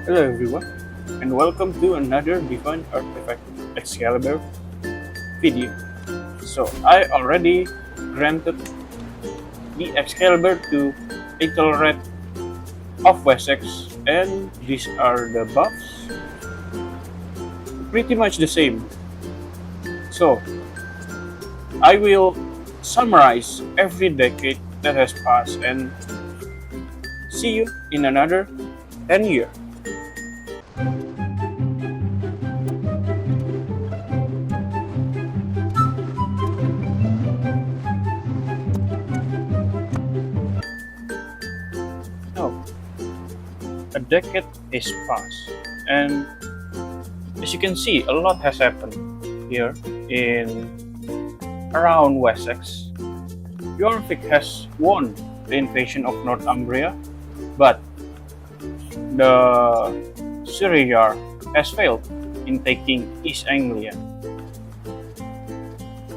Hello everyone, and welcome to another Divine Artifact Excalibur video. So I already granted the Excalibur to Ethelred of Wessex, and these are the buffs. Pretty much the same. So I will summarize every decade that has passed and see you in another 10 years. Oh, a decade is passed, and as you can see, a lot has happened here in around Wessex. Jorvik has won the invasion of Northumbria, but the Syriar has failed in taking East Anglia.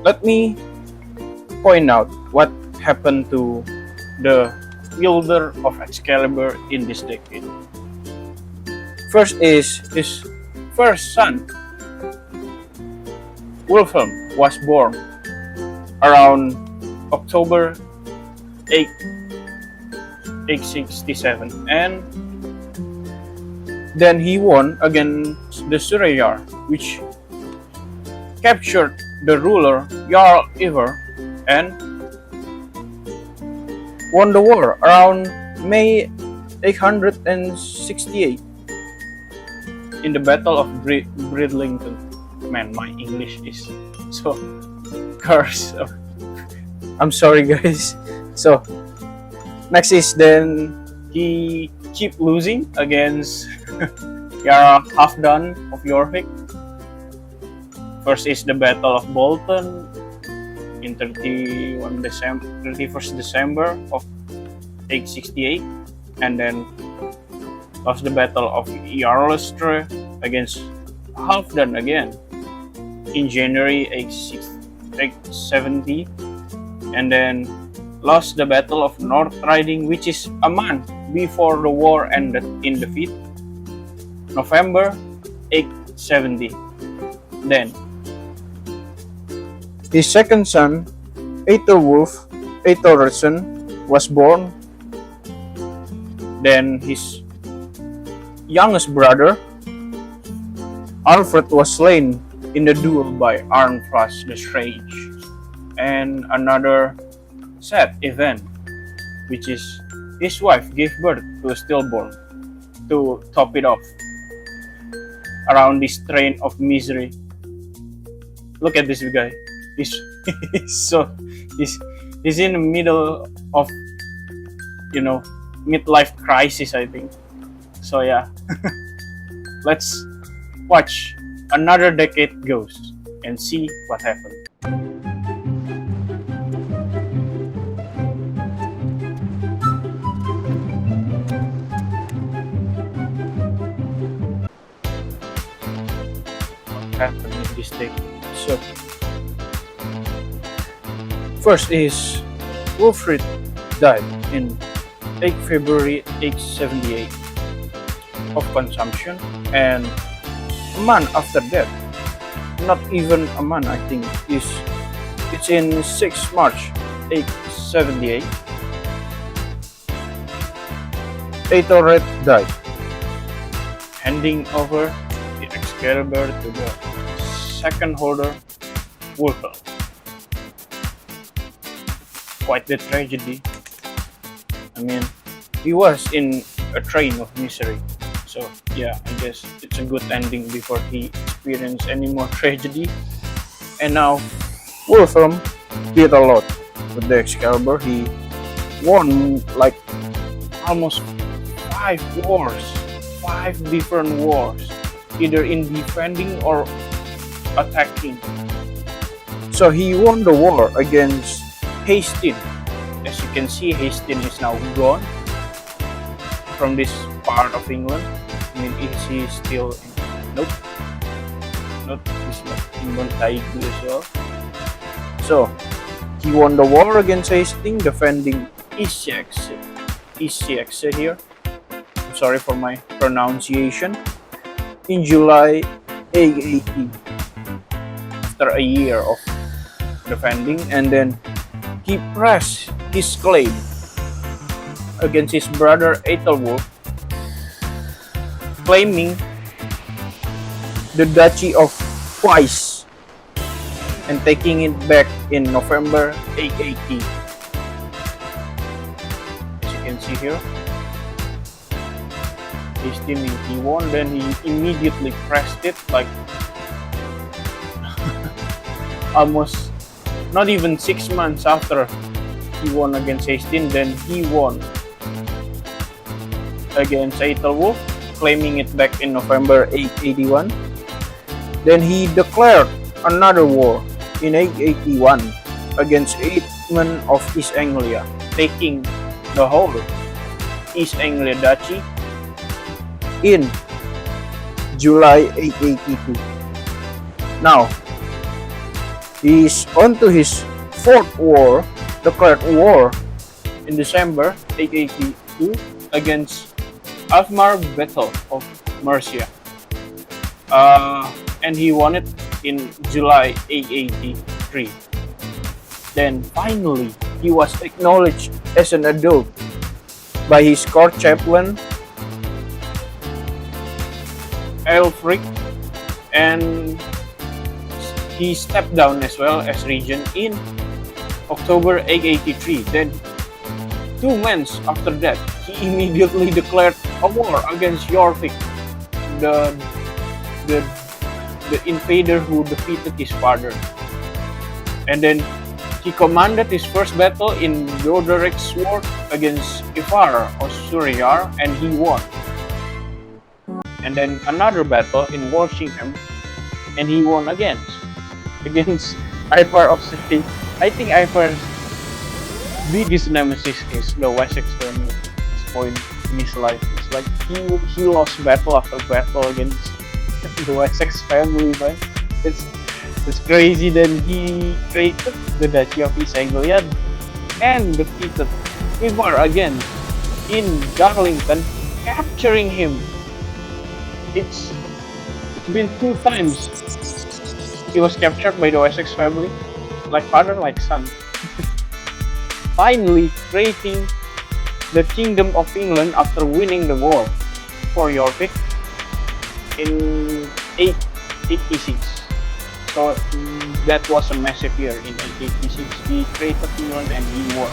Let me point out what happened to the wielder of Excalibur in this decade. First is his first son, Wilhelm, was born around October 8, 867, and then he won against the Syriar, which captured the ruler Jarl Ivar and won the war around May 868 in the Battle of Bridlington. Man, my English is so cursed. I'm sorry, guys. So next is then he keep losing against Jarl Halfdan of Jorvik. First is the Battle of Bolton in 31st December of 868, and then lost the Battle of Jarlstre against Halfdan again in January 870, and then lost the Battle of North Riding, which is a month before the war ended in defeat, November 870. Then his second son, Aethelwulf Aethelredson, was born. Then his youngest brother, Alfred, was slain in the duel by Arnfraz the Sage. And another sad event, which is his wife gave birth to a stillborn. To top it off, around this train of misery, look at this guy. He's he's in the middle of midlife crisis, I think. So yeah, let's watch another decade goes and see what happened. What happened in this decade? So first is Wilfrid died in 8 February 878 of consumption, and a month after that, not even a month, I think, it's in 6 March 878, Aethelred died, handing over the Excalibur to the second holder, Wilhelm. Quite the tragedy. I mean, he was in a train of misery. So yeah, I guess it's a good ending before he experienced any more tragedy. And now Wilhelm did a lot with the Excalibur. He won like almost 5 wars, 5 different wars, either in defending or attacking. So he won the war against Hastings. As you can see, Hastings is now gone from this part of England. I mean, is he still in? Nope. He's not in Montague as well. So he won the war against Hastings, defending East Yorkshire here. I'm sorry for my pronunciation, in July 880, after a year of defending, and then he pressed his claim against his brother Ethelwulf, claiming the Duchy of Weiss and taking it back in November 880. As you can see here, he's teaming, he won, then he immediately pressed it like almost not even 6 months after he won against Hastings, then he won against Ethelwulf, claiming it back in November 881. Then he declared another war in 881 against Edmund of East Anglia, taking the whole East Anglia Duchy in July 882. Now, he's on to his fourth war, declared war in December 882 against Alfmar Battle of Mercia. And he won it in July 883. Then finally, he was acknowledged as an adult by his court chaplain, Elfric, and he stepped down as well as regent in October 883. Then 2 months after that, he immediately declared a war against Yorvik, the invader who defeated his father. And then he commanded his first battle in Goderic's war against Ifar or Suryar, and he won. And then another battle in Walsingham, and he won against Ivar of City. I think Ivar's biggest nemesis is the Wessex family at this point in his life. It's like he lost battle after battle against the Wessex family, man. It's crazy. Then he created the Duchy of East Anglia and defeated Ivar again in Darlington, capturing him. It's been 2 times he was captured by the Wessex family, like father, like son. Finally creating the Kingdom of England after winning the war for Yorvik in 886. So that was a massive year in 886. He created England and he won.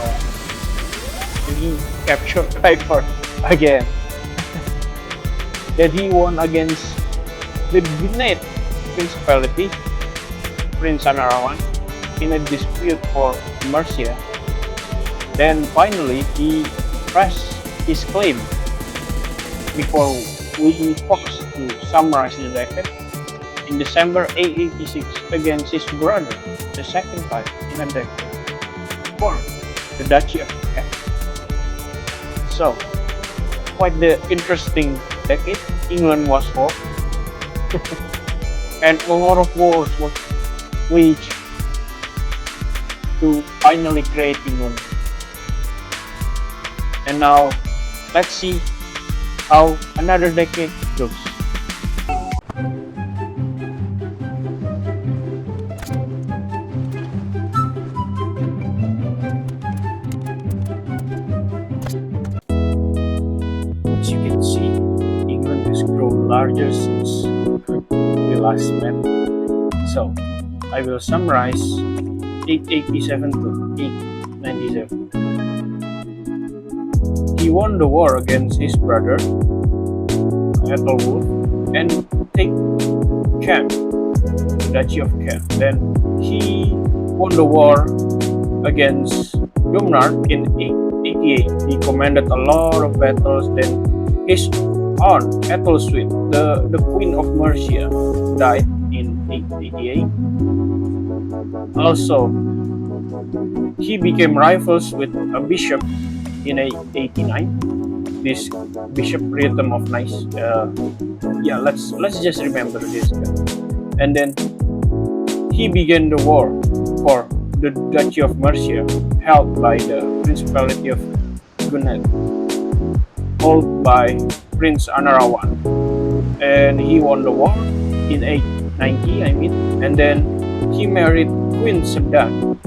And he captured Ivar again. Then he won against the Gnate Principality, Prince Anarawan, in a dispute for Mercia. Then finally he pressed his claim. Before we focus to summarize the decade, in December 886 against his brother, the second time in a decade, for the Duchy of Kent. So, quite the interesting decade. England was fought, and a lot of wars were waged to finally create England. And now, let's see how another decade goes. As you can see, England has grown larger since we last met. So, I will summarize 887 to 897. He won the war against his brother Ethelwulf and take Kent, the Duchy of Kent. Then he won the war against Domnark in 888. He commanded a lot of battles. Then his aunt Ethelsuit, the Queen of Mercia, died in 888. Also, he became rivals with a bishop in 889. This Bishop Rhythm of Nice. Let's just remember this guy. And then he began the war for the Duchy of Mercia, held by the Principality of Gunnet, held by Prince Anarawan, and he won the war in 890, I mean, and then he married Queen Sedan,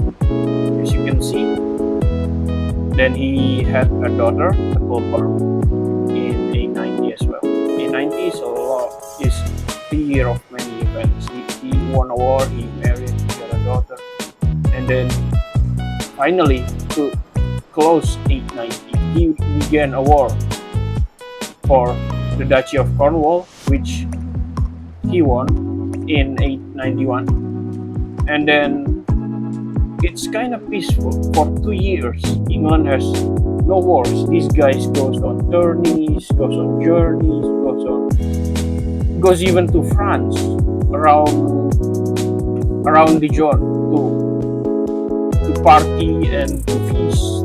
as you can see. Then he had a daughter, Excalibur, in 890 as well. 890 is the year of many events. He won a war, he married, he got a daughter, and then finally, to close 890, he began a war for the Duchy of Cornwall, which he won in 891. And then it's kind of peaceful for 2 years. England has no wars. These guys goes on tourneys, goes on journeys, goes even to France, around Dijon, to party and to feast,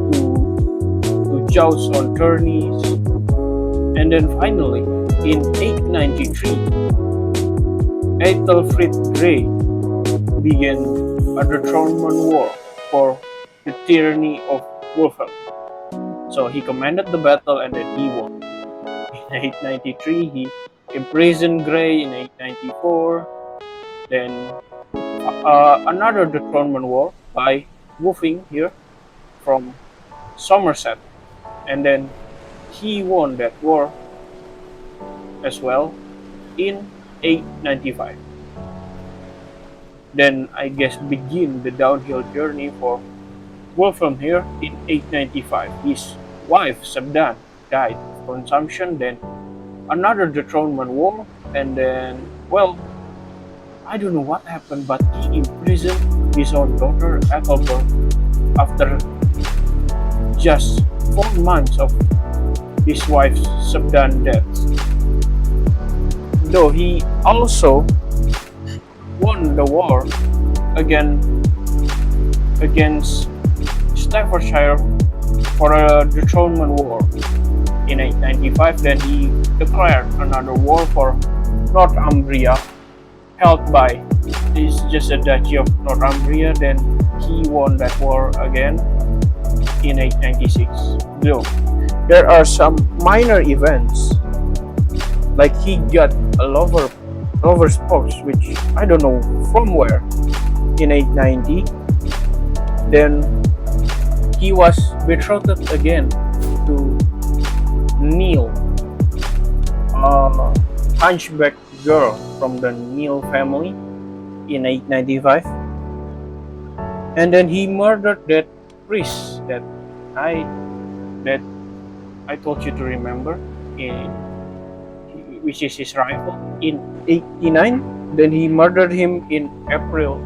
to joust on tourneys. And then finally, in 893, Ethelfrid Grey began a dethronement war for the tyranny of Wolfhelm. So he commanded the battle and then he won. In 893, he imprisoned Grey. In 894, then another dethronement war by Wolfing here from Somerset, and then he won that war as well in 895. Then I guess begin the downhill journey for Wolfram here in 895. His wife Sabdan died of consumption, then another dethronement war, and then, well, I don't know what happened, but he imprisoned his own daughter Excalibur after just 4 months of his wife's Sabdan death. Though he also won the war against Staffordshire for a dethronement war in 895. Then he declared another war for Northumbria, held by just a duchy of Northumbria. Then he won that war again in 896. Though there are some minor events, like he got a lover spouse, which I don't know from where, in 890. Then he was betrothed again to Neil, a hunchback girl from the Neil family, in 895. And then he murdered that priest that I told you to remember, which is his rival, in 889. Then he murdered him in April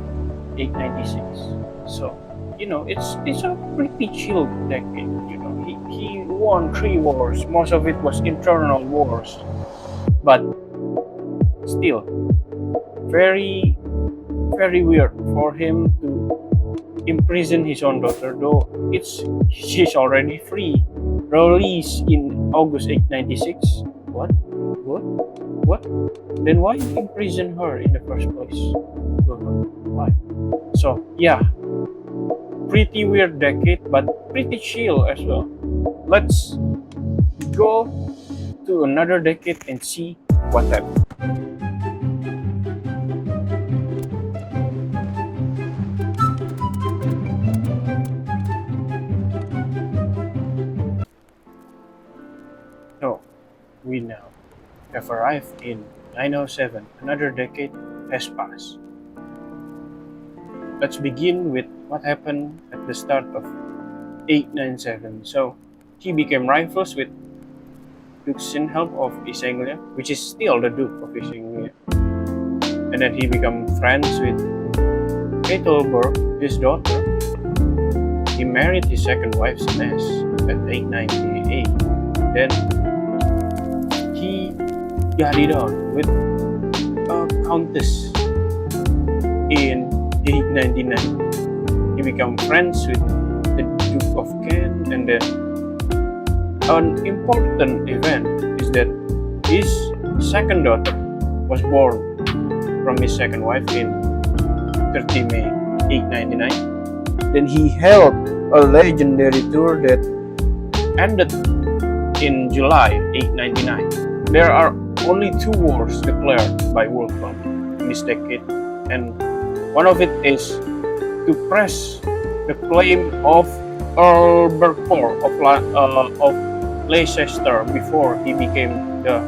896. So, it's a pretty chill decade. He won 3 wars. Most of it was internal wars, but still very, very weird for him to imprison his own daughter. Though she's already free, released in August 896. What? Then why imprison her in the first place? Why? So yeah, pretty weird decade, but pretty chill as well. Let's go to another decade and see what happened. So we now have arrived in 907. Another decade has passed. Let's begin with what happened at the start of 897. So he became rivals with Duke Sinhelm of East Anglia, which is still the Duke of East Anglia. And then he became friends with Ethelbert, his daughter. He married his second wife, Snitch, at 898. Then he got it on with a countess in 899. He became friends with the Duke of Kent, and then an important event is that his second daughter was born from his second wife in 30 May 899. Then he held a legendary tour that ended in July 899. there are only 2 wars declared by Wolfram in this decade, and one of it is to press the claim of Earl Berkford of Leicester before he became the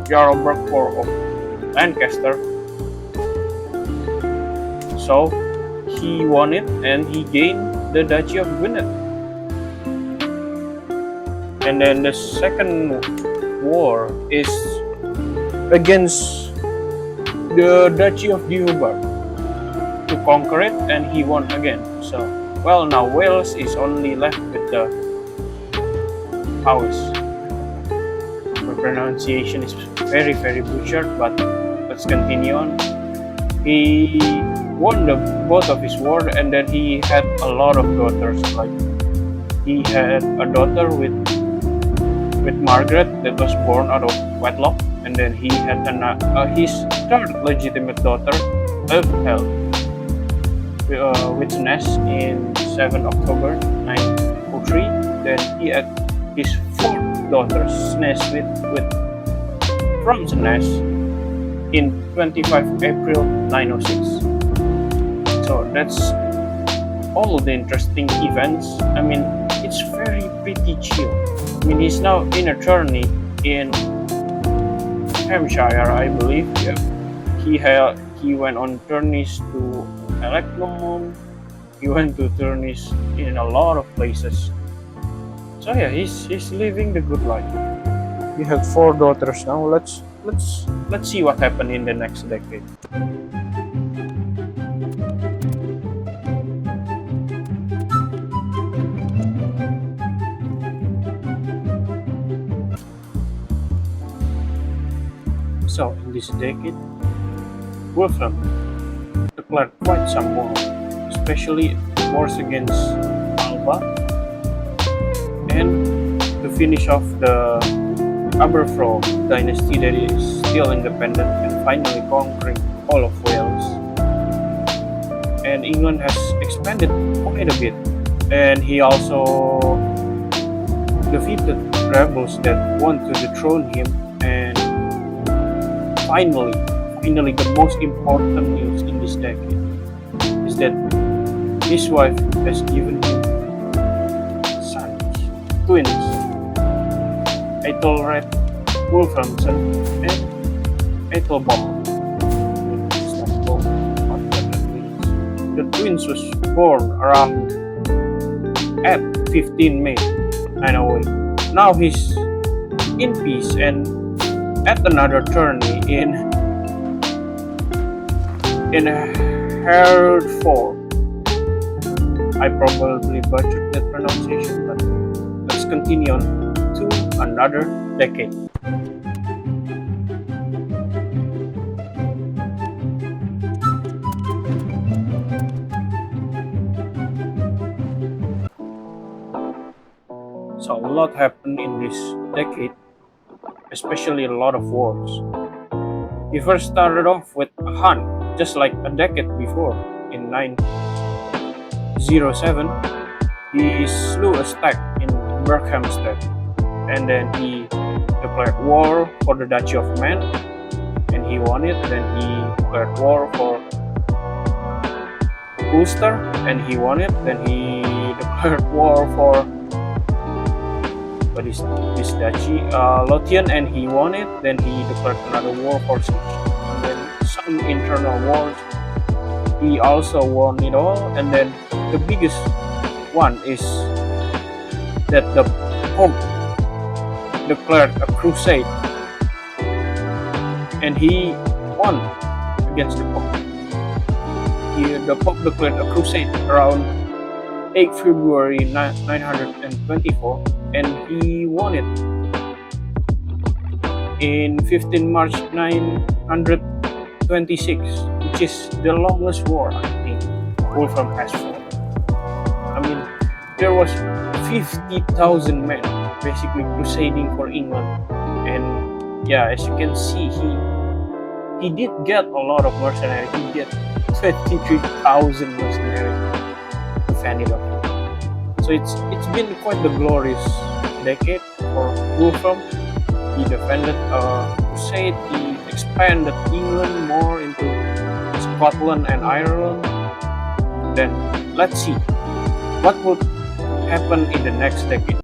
Jarl Berkford of Lancaster. So he won it and he gained the Duchy of Gwynedd. And then the second war is against the Duchy of Deheubarth to conquer it, and he won again. So, well, now Wales is only left with the Powys. My pronunciation is very, very butchered, but let's continue on. He won both of his war, and then he had a lot of daughters. Like he had a daughter with Margaret that was born out of wedlock, and then he had his third legitimate daughter, Earl, with Snitch in 7 October 903. Then he had his fourth daughter, Snitch from Snitch in 25 April 906. So that's all the interesting events. I mean, it's very pretty chill. I mean, he's now in a tourney in Hampshire, I believe. Yeah. He went on tourneys to Electron. He went to tourneys in a lot of places. So yeah, he's living the good life. He had 4 daughters now. Let's see what happened in the next decade. So, in this decade, Wolfram declared quite some war, especially wars against Alba, and to finish off the Aberfro dynasty that is still independent and finally conquering all of Wales. And England has expanded quite a bit, and he also defeated rebels that want to dethrone him. And finally, the most important news in this decade is that his wife has given him sons, twins, Ethelred Wolframson and Ethelbald. The twins was born around at 15 May 908. Now he's in peace and at another tourney in Hereford. I probably butchered that pronunciation, but let's continue on to another decade. So a lot happened in this decade, especially a lot of wars. He first started off with a hunt, just like a decade before. In 907, he slew a stag in Berkhamsted, and then he declared war for the Duchy of Man, and he won it. Then he declared war for Ulster, and he won it. Then he declared war for this duchy, Lothian, and he won it. Then he declared another war for Snitch, and then some internal wars. He also won it all, and then the biggest one is that the Pope declared a crusade, and he won against the Pope. The Pope declared a crusade around 8 February 924, and he won it in 15 March 926, which is the longest war I think Wolfram has fought. I mean, there was 50,000 men basically crusading for England, and yeah, as you can see, he did get a lot of mercenaries. He get 23,000 mercenaries to fend it up. So it's been quite the glorious decade for Wolfram. He defended crusade. He expanded England more into Scotland and Ireland. Then let's see what would happen in the next decade.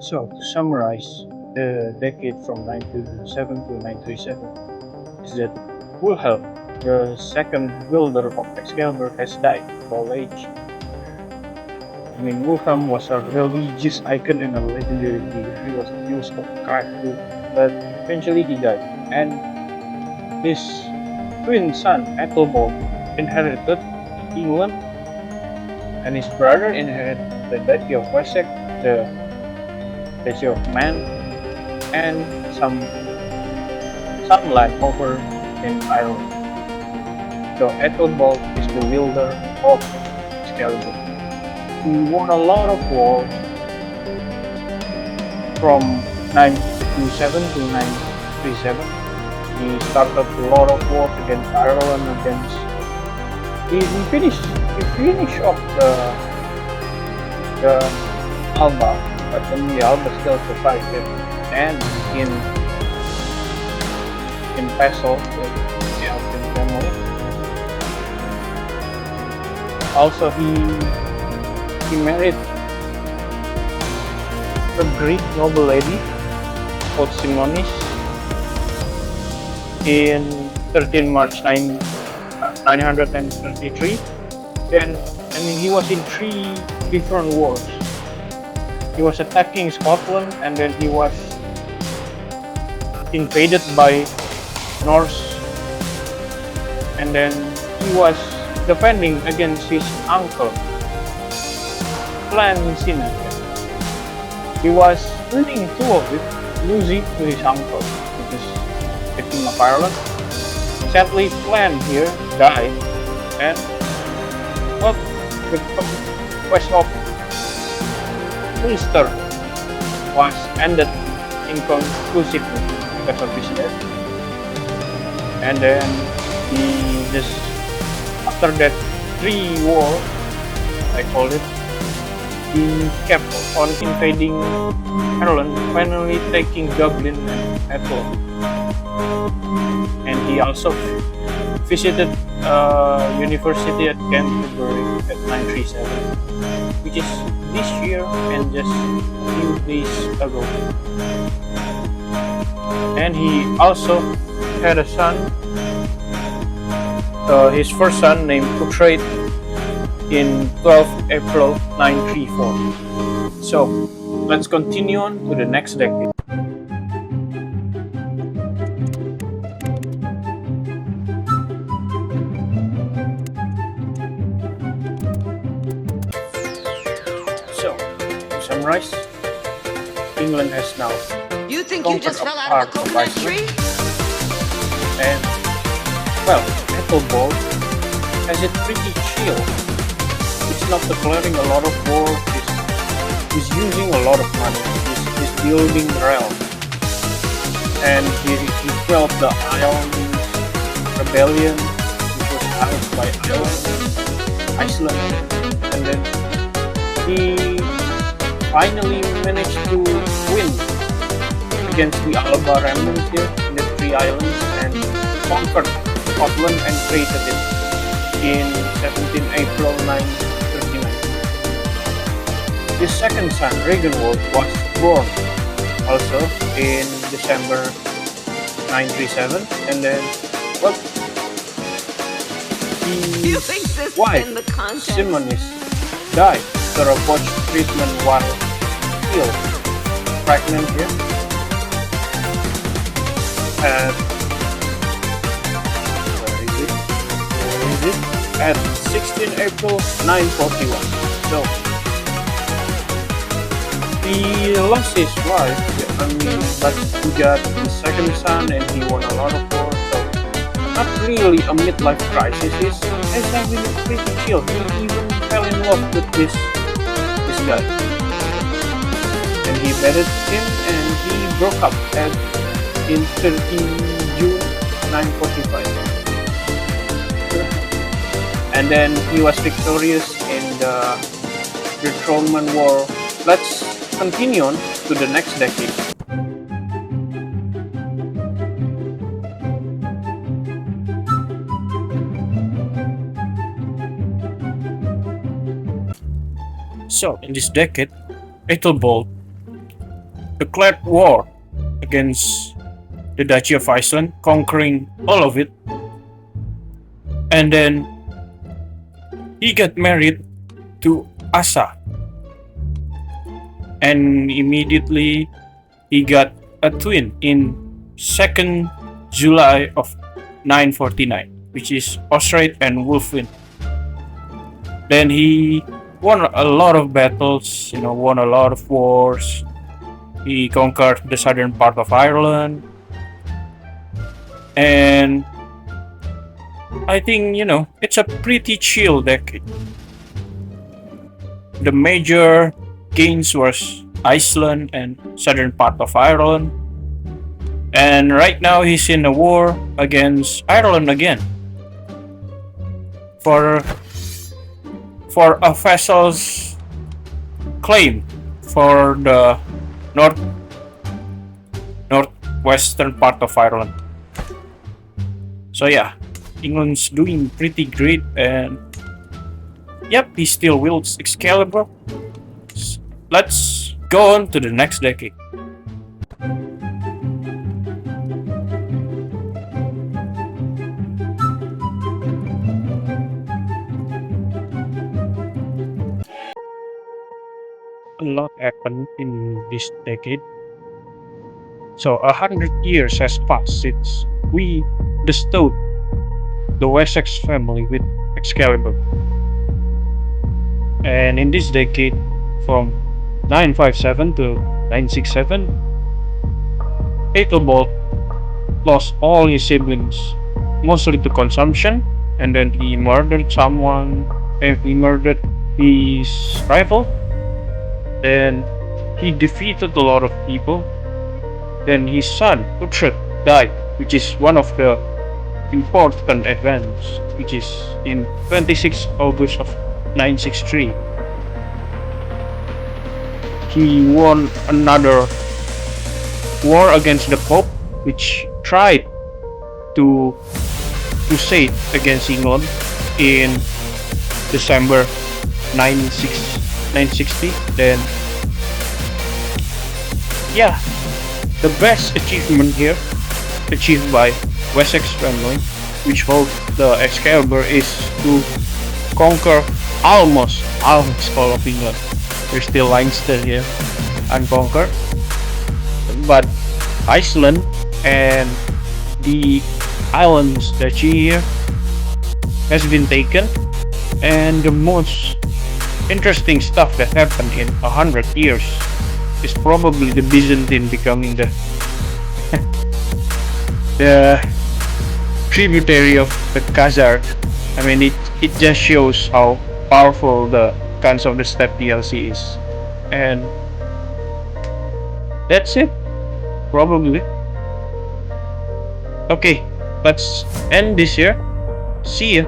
So to summarize, the decade from 927 to 937 is that Wilhelm, the second builder of Excalibur, has died of old age. I mean, Wilhelm was a religious icon and a legendary leader. He was the use of Carefree, but eventually he died. And his twin son, Ethelbald, inherited England, and his brother inherited the Duchy of Wessex, the Duchy of Man, and some land over in Ireland. So Ethelbald is the wielder of Excalibur. He won a lot of wars from 927 to 937. He started a lot of wars against Ireland, he finished off the Alba, but then the Alba still survived him. And in Pestle with the Elfin family. Also he married a Greek noble lady called Simonis in 13 March 933. Then he was in 3 different wars. He was attacking Scotland, and then he was invaded by Norse, and then he was defending against his uncle, Clan Sina. He was winning 2 of it, losing to his uncle, which is the King of Ireland. Sadly, Clan here died, and well, the quest of Ulster was ended inconclusively because of his death. And then he just, after that 3 war, I call it, he kept on invading Ireland, finally taking Dublin and Athlone. And he also visited university at Canterbury at 937, which is this year and just a few days ago. And he also had a son, his first son named Crusader, in 12 April 934. So let's continue on to the next decade. So, to summarize, England has now You think you just fell out of a coconut tree? And, well, Ethelbald has it pretty chill. He's not declaring a lot of war, he's using a lot of money, he's building realm. And he quelled the Ireland rebellion, which was housed by Iceland, and then he finally managed to win against the Alba remnants here in the 3 islands and conquered Scotland and created it in 17 April 939. His second son, Reginald, was born also in December 937, and then, well, his wife, Simonis, died after a botched treatment while still pregnant here. At, at 16 April 941. So he lost his wife, but he got his second son and he won a lot of wars. So not really a midlife crisis. He's having it pretty chill. He even fell in love with this guy, and he married him, and he broke up in 13 June 945. and then he was victorious in the Roman War. Let's continue on to the next decade. So, in this decade, Ethelbald declared war against the Duchy of Iceland, conquering all of it. And then he got married to Asa. And immediately he got a twin in 2nd July of 949, which is Osric and Wulfwin. Then he won a lot of battles, won a lot of wars. He conquered the southern part of Ireland. And I think, it's a pretty chill decade. The major gains was Iceland and southern part of Ireland. And right now he's in a war against Ireland again. For a vassal's claim for the northwestern part of Ireland. So yeah, England's doing pretty great, and yep, he still wields Excalibur. Let's go on to the next decade. A lot happened in this decade. So 100 years has passed since we bestowed the Wessex family with Excalibur. And in this decade, from 957 to 967, Ethelbald lost all his siblings, mostly to consumption, and then he murdered someone, and he murdered his rival. Then he defeated a lot of people. Then his son, Uhtred, died, which is one of the important events, which is in 26 August of 963. He won another war against the Pope, which tried to crusade against England in December 960. Then, yeah, the best achievement here achieved by Wessex family, which hold the Excalibur, is to conquer almost all of England. There's still Langston here, unconquered, but Iceland and the islands duchy here has been taken. And the most interesting stuff that happened in 100 years is probably the Byzantine becoming the the tributary of the Khazar. I mean, it just shows how powerful the Guns of the Steppe DLC is. And that's it, probably. Okay, let's end this here. See ya.